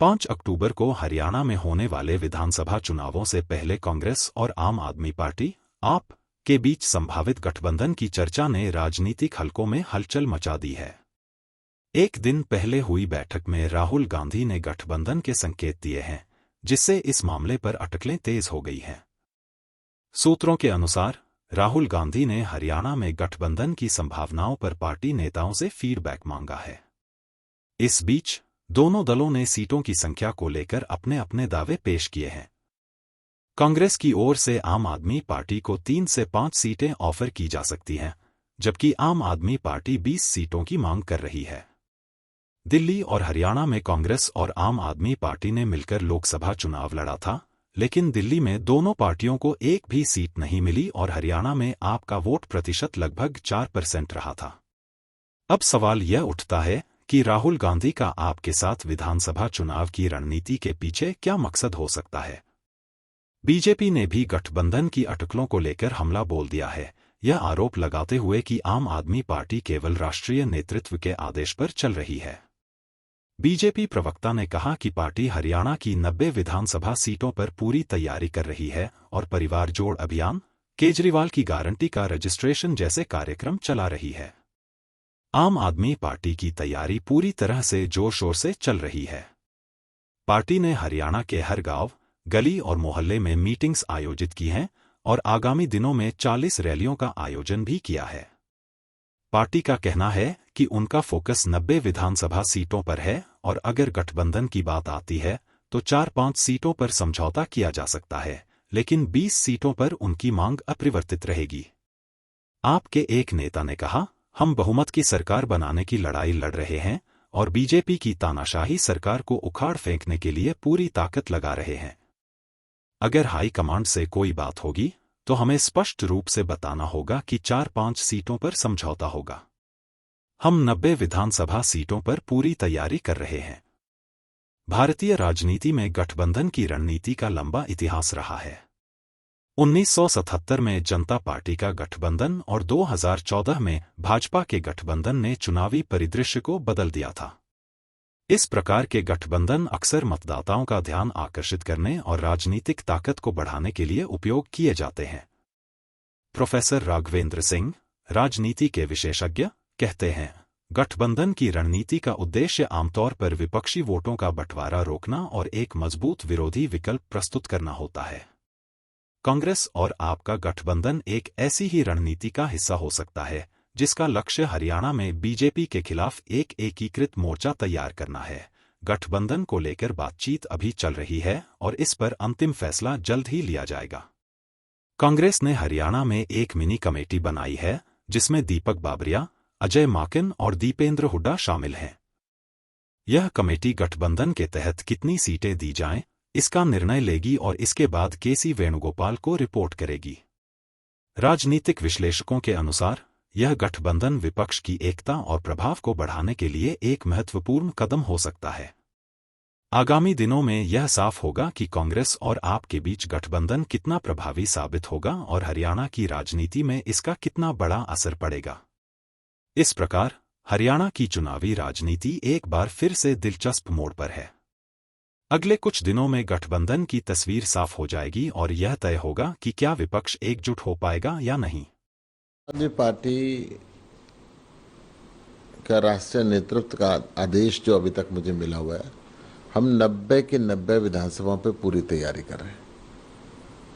5 अक्टूबर को हरियाणा में होने वाले विधानसभा चुनावों से पहले कांग्रेस और आम आदमी पार्टी आप के बीच संभावित गठबंधन की चर्चा ने राजनीतिक हलकों में हलचल मचा दी है। एक दिन पहले हुई बैठक में राहुल गांधी ने गठबंधन के संकेत दिए हैं, जिससे इस मामले पर अटकलें तेज हो गई हैं। सूत्रों के अनुसार राहुल गांधी ने हरियाणा में गठबंधन की संभावनाओं पर पार्टी नेताओं से फीडबैक मांगा है। इस बीच दोनों दलों ने सीटों की संख्या को लेकर अपने अपने दावे पेश किए हैं। कांग्रेस की ओर से आम आदमी पार्टी को 3 से 5 सीटें ऑफर की जा सकती हैं, जबकि आम आदमी पार्टी 20 सीटों की मांग कर रही है। दिल्ली और हरियाणा में कांग्रेस और आम आदमी पार्टी ने मिलकर लोकसभा चुनाव लड़ा था, लेकिन दिल्ली में दोनों पार्टियों को एक भी सीट नहीं मिली और हरियाणा में आप का वोट प्रतिशत लगभग 4% रहा था। अब सवाल यह उठता है कि राहुल गांधी का आप के साथ विधानसभा चुनाव की रणनीति के पीछे क्या मकसद हो सकता है। बीजेपी ने भी गठबंधन की अटकलों को लेकर हमला बोल दिया है, यह आरोप लगाते हुए कि आम आदमी पार्टी केवल राष्ट्रीय नेतृत्व के आदेश पर चल रही है। बीजेपी प्रवक्ता ने कहा कि पार्टी हरियाणा की 90 विधानसभा सीटों पर पूरी तैयारी कर रही है और परिवार जोड़ अभियान, केजरीवाल की गारंटी का रजिस्ट्रेशन जैसे कार्यक्रम चला रही है। आम आदमी पार्टी की तैयारी पूरी तरह से जोर शोर से चल रही है। पार्टी ने हरियाणा के हर गांव, गली और मोहल्ले में मीटिंग्स आयोजित की हैं और आगामी दिनों में 40 रैलियों का आयोजन भी किया है। पार्टी का कहना है कि उनका फोकस 90 विधानसभा सीटों पर है और अगर गठबंधन की बात आती है तो 4-5 सीटों पर समझौता किया जा सकता है, लेकिन 20 सीटों पर उनकी मांग अपरिवर्तित रहेगी। आप के एक नेता ने कहा, हम बहुमत की सरकार बनाने की लड़ाई लड़ रहे हैं और बीजेपी की तानाशाही सरकार को उखाड़ फेंकने के लिए पूरी ताकत लगा रहे हैं। अगर हाईकमांड से कोई बात होगी तो हमें स्पष्ट रूप से बताना होगा कि 4-5 सीटों पर समझौता होगा। हम 90 विधानसभा सीटों पर पूरी तैयारी कर रहे हैं। भारतीय राजनीति में गठबंधन की रणनीति का लंबा इतिहास रहा है। 1977 में जनता पार्टी का गठबंधन और 2014 में भाजपा के गठबंधन ने चुनावी परिदृश्य को बदल दिया था। इस प्रकार के गठबंधन अक्सर मतदाताओं का ध्यान आकर्षित करने और राजनीतिक ताकत को बढ़ाने के लिए उपयोग किए जाते हैं। प्रोफेसर राघवेंद्र सिंह, राजनीति के विशेषज्ञ, कहते हैं, गठबंधन की रणनीति का उद्देश्य आमतौर पर विपक्षी वोटों का बंटवारा रोकना और एक मजबूत विरोधी विकल्प प्रस्तुत करना होता है। कांग्रेस और आप का गठबंधन एक ऐसी ही रणनीति का हिस्सा हो सकता है, जिसका लक्ष्य हरियाणा में बीजेपी के खिलाफ एक एकीकृत मोर्चा तैयार करना है। गठबंधन को लेकर बातचीत अभी चल रही है और इस पर अंतिम फैसला जल्द ही लिया जाएगा। कांग्रेस ने हरियाणा में एक मिनी कमेटी बनाई है, जिसमें दीपक बाबरिया, अजय माकन और दीपेंद्र हुड्डा शामिल हैं। यह कमेटी गठबंधन के तहत कितनी सीटें दी जाएं, इसका निर्णय लेगी और इसके बाद केसी वेणुगोपाल को रिपोर्ट करेगी। राजनीतिक विश्लेषकों के अनुसार यह गठबंधन विपक्ष की एकता और प्रभाव को बढ़ाने के लिए एक महत्वपूर्ण कदम हो सकता है। आगामी दिनों में यह साफ होगा कि कांग्रेस और आप के बीच गठबंधन कितना प्रभावी साबित होगा और हरियाणा की राजनीति में इसका कितना बड़ा असर पड़ेगा। इस प्रकार हरियाणा की चुनावी राजनीति एक बार फिर से दिलचस्प मोड़ पर है। अगले कुछ दिनों में गठबंधन की तस्वीर साफ हो जाएगी और यह तय होगा कि क्या विपक्ष एकजुट हो पाएगा या नहीं। आदमी पार्टी का राष्ट्रीय नेतृत्व का आदेश जो अभी तक मुझे मिला हुआ है, हम 90 के 90 विधानसभाओं पे पूरी तैयारी कर रहे हैं।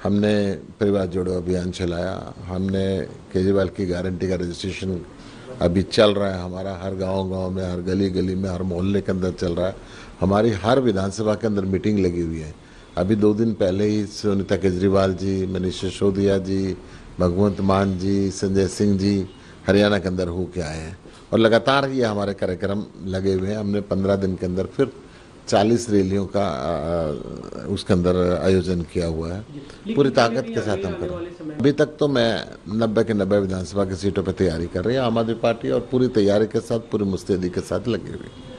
हमने परिवार जोड़ो अभियान चलाया, हमने केजरीवाल की गारंटी का रजिस्ट्रेशन अभी चल रहा है, हमारा हर गांव में, हर गली गली में, हर मोहल्ले के अंदर चल रहा है। हमारी हर विधानसभा के अंदर मीटिंग लगी हुई है। अभी 2 दिन पहले ही सुनीता केजरीवाल जी, मनीष सिसोदिया जी, भगवंत मान जी, संजय सिंह जी हरियाणा के अंदर होके आए हैं और लगातार ये हमारे कार्यक्रम लगे हुए हैं। हमने 15 दिन के अंदर फिर 40 रैलियों का उसके अंदर आयोजन किया हुआ है। पूरी ताकत के साथ हम कर रहे हैं। अभी तक तो मैं 90 के 90 विधानसभा की सीटों पर तैयारी कर रही है। आम आदमी पार्टी और पूरी तैयारी के साथ, पूरी मुस्तैदी के साथ लगी हुई है।